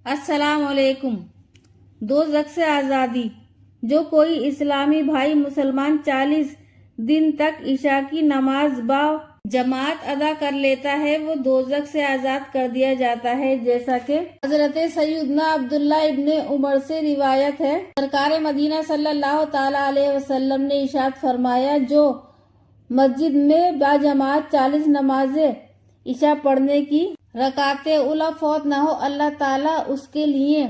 अस्सलाम वालेकुम। दोज़ख से आज़ादी। जो कोई इस्लामी भाई मुसलमान 40 दिन तक ईशा की नमाज बा जमात अदा कर लेता है वो दोज़ख से आज़ाद कर दिया जाता है। जैसा कि हजरत सैयदना अब्दुल्ला इब्ने उमर से रिवायत है, सरकार मदीना सल्लल्लाहु ताला अलैहि वसल्लम ने इरशाद फरमाया, जो मस्जिद में बाजमात 40 नमाजें ईशा पढ़ने की रकाते उला फौत न हो, अल्लाह ताला उसके लिए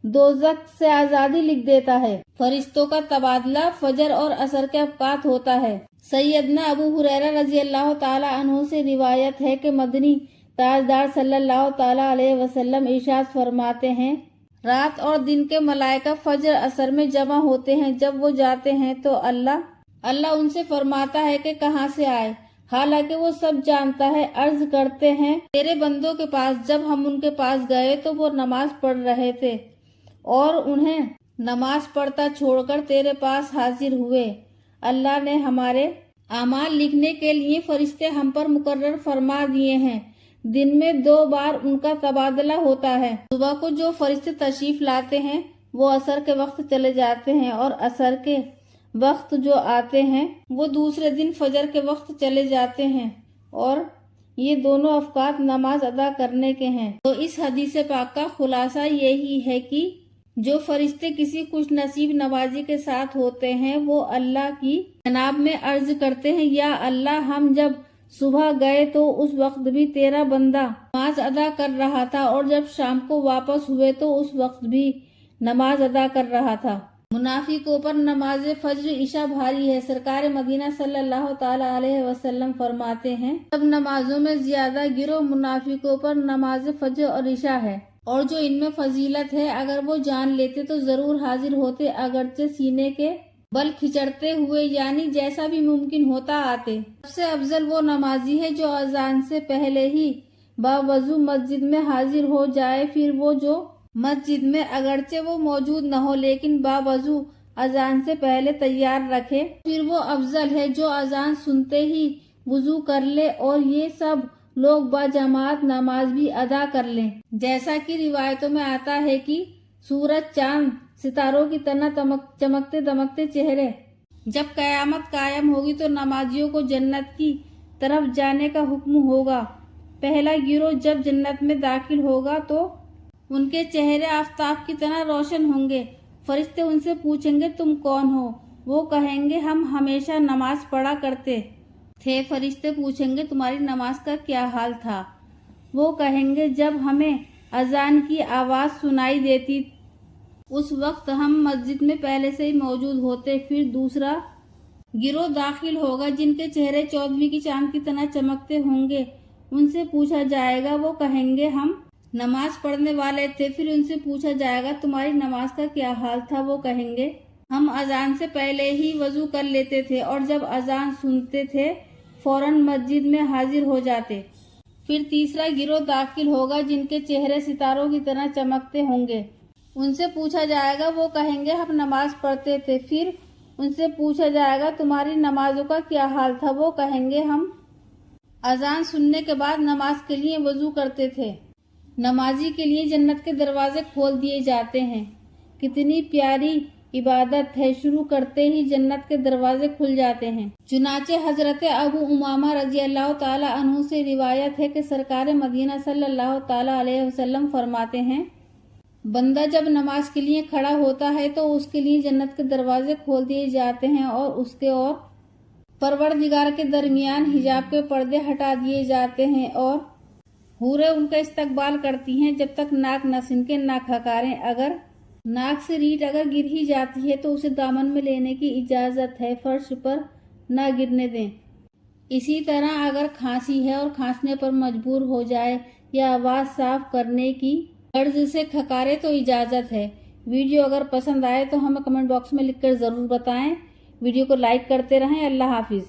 दोज़ख से आज़ादी लिख देता है। फरिश्तों का तबादला फजर और असर के अवकात होता है। सैयदना अबू हुरैरा रजी अल्लाह ताला अन्हु से रिवायत है कि मदनी ताजदार सल्लल्लाहु ताला अलैहि वसल्लम इरशाद फरमाते हैं, रात और दिन के मलाइका फजर असर में जमा होते हैं। जब वो जाते हैं तो अल्लाह उनसे फरमाता है कि कहाँ से आए, हालांकि वो सब जानता है। अर्ज करते हैं, तेरे बंदों के पास। जब हम उनके पास गए तो वो नमाज पढ़ रहे थे और उन्हें नमाज पढ़ता छोड़कर तेरे पास हाजिर हुए। अल्लाह ने हमारे आमाल लिखने के लिए फरिश्ते हम पर मुकर्रर फरमा दिए हैं। दिन में 2 बार उनका तबादला होता है। सुबह को जो फरिश्ते तशरीफ लाते हैं वो असर के वक्त चले जाते हैं और असर के वक्त जो आते हैं वो दूसरे दिन फजर के वक्त चले जाते हैं, और ये दोनों अवकात नमाज अदा करने के हैं। तो इस हदीस पाक का खुलासा यही है कि जो फरिश्ते किसी खुश नसीब नवाजी के साथ होते हैं वो अल्लाह की जनाब में अर्ज करते हैं, या अल्लाह, हम जब सुबह गए तो उस वक्त भी तेरा बंदा नमाज अदा कर रहा था, और जब शाम को वापस हुए तो उस वक्त भी नमाज अदा कर रहा था। मुनाफिकों पर नमाज फज्र ईशा भारी है। सरकार मदीना सल्लल्लाहु ताला अलैहि वसल्लम फरमाते हैं, सब नमाजों में ज्यादा गिरोह मुनाफिकों पर नमाज फज्र और ईशा है, और जो इनमें फजीलत है अगर वो जान लेते तो जरूर हाजिर होते, अगरचे सीने के बल खिचड़ते हुए, यानी जैसा भी मुमकिन होता आते। सबसे अफजल वो नमाजी है जो अजान से पहले ही बावजू मस्जिद में हाजिर हो जाए। फिर वो जो मस्जिद में अगरचे वो मौजूद न हो लेकिन बावजू अजान से पहले तैयार रखे। फिर वो अफजल है जो अजान सुनते ही वुजू कर ले और ये सब लोग बाजमात नमाज भी अदा कर लें। जैसा कि रिवायतों में आता है कि सूरज चांद सितारों की तरह चमकते दमकते चेहरे जब कयामत कायम होगी तो नमाजियों को जन्नत की तरफ जाने का हुक्म होगा। पहला गिरोह जब जन्नत में दाखिल होगा तो उनके चेहरे आफताब की तरह रोशन होंगे। फरिश्ते उनसे पूछेंगे, तुम कौन हो? वो कहेंगे, हम हमेशा नमाज पढ़ा करते थे। फरिश्ते पूछेंगे, तुम्हारी नमाज का क्या हाल था? वो कहेंगे, जब हमें अजान की आवाज सुनाई देती उस वक्त हम मस्जिद में पहले से ही मौजूद होते। फिर दूसरा गिरोह दाखिल होगा जिनके चेहरे 14वीं की चांद की तरह चमकते होंगे। उनसे पूछा जाएगा, वो कहेंगे, हम नमाज पढ़ने वाले थे। फिर उनसे पूछा जाएगा, तुम्हारी नमाज का क्या हाल था? वो कहेंगे, हम अजान से पहले ही वजू कर लेते थे और जब अजान सुनते थे फौरन मस्जिद में हाजिर हो जाते। फिर तीसरा गिरोह दाखिल होगा जिनके चेहरे सितारों की तरह चमकते होंगे। उनसे पूछा जाएगा, वो कहेंगे, हम नमाज पढ़ते थे। फिर उनसे पूछा जाएगा, तुम्हारी नमाजों का क्या हाल था? वो कहेंगे, हम अजान सुनने के बाद नमाज के लिए वजू करते थे। नमाजी के लिए जन्नत के दरवाजे खोल दिए जाते हैं। कितनी प्यारी इबादत है, शुरू करते ही जन्नत के दरवाजे खुल जाते हैं। चुनाचे हजरत अबू उमामा रजी अल्लाह ताला अन्हु से रिवायत है कि सरकार मदीना सल्लल्लाहु ताला अलैहि वसल्लम फरमाते हैं, बंदा जब नमाज के लिए खड़ा होता है तो उसके लिए जन्नत के दरवाजे खोल दिए जाते हैं और उसके और परवरदिगार के दरमियान हिजाब के पर्दे हटा दिए जाते हैं, और हूरें उनका इस्तकबाल करती हैं जब तक नाक न सिनके न खकारें। अगर नाक से रीट अगर गिर ही जाती है तो उसे दामन में लेने की इजाजत है, फर्श पर न गिरने दें। इसी तरह अगर खांसी है और खांसने पर मजबूर हो जाए या आवाज साफ करने की गर्ज से खकारे तो इजाजत है। वीडियो अगर पसंद आए तो हमें कमेंट बॉक्स में लिखकर जरूर बताएं। वीडियो को लाइक करते रहें। अल्लाह हाफिज।